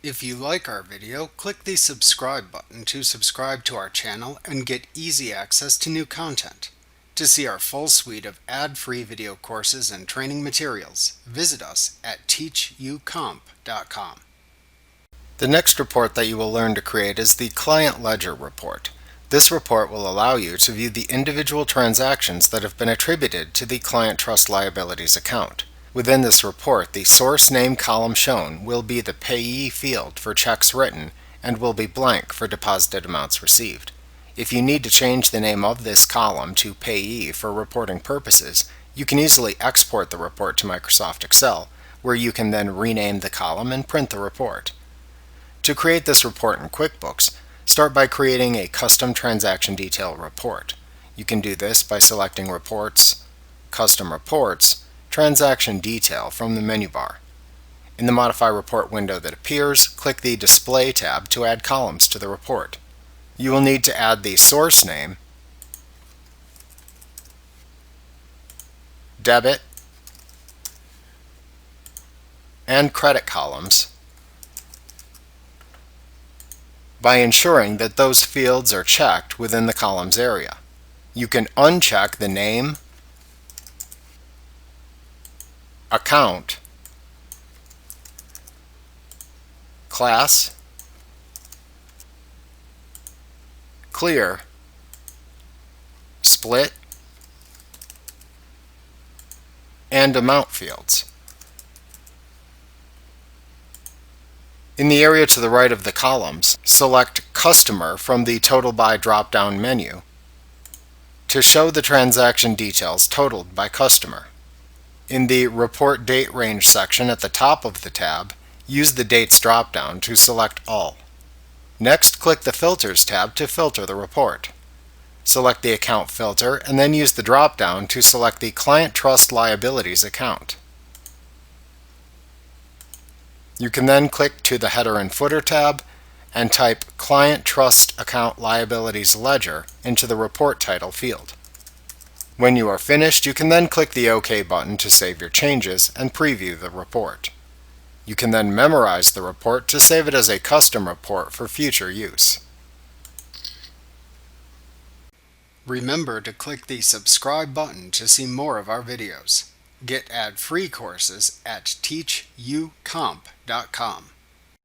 If you like our video, click the subscribe button to subscribe to our channel and get easy access to new content. To see our full suite of ad-free video courses and training materials, visit us at teachucomp.com. The next report that you will learn to create is the Client Ledger Report. This report will allow you to view the individual transactions that have been attributed to the Client Trust Liabilities account. Within this report, the source name column shown will be the payee field for checks written and will be blank for deposited amounts received. If you need to change the name of this column to payee for reporting purposes, you can easily export the report to Microsoft Excel, where you can then rename the column and print the report. To create this report in QuickBooks, start by creating a custom transaction detail report. You can do this by selecting Reports, Custom Reports, Transaction Detail from the menu bar. In the Modify Report window that appears, click the Display tab to add columns to the report. You will need to add the source name, debit, and credit columns by ensuring that those fields are checked within the columns area. You can uncheck the name, account, class, clear, split, and amount fields. In the area to the right of the columns, select Customer from the Total By drop-down menu to show the transaction details totaled by customer. In the Report Date Range section at the top of the tab, use the Dates drop-down to select All. Next, click the Filters tab to filter the report. Select the Account filter and then use the drop-down to select the Client Trust Liabilities account. You can then click to the Header and Footer tab and type Client Trust Account Liabilities Ledger into the report title field. When you are finished, you can then click the OK button to save your changes and preview the report. You can then memorize the report to save it as a custom report for future use. Remember to click the subscribe button to see more of our videos. Get ad-free courses at teachucomp.com.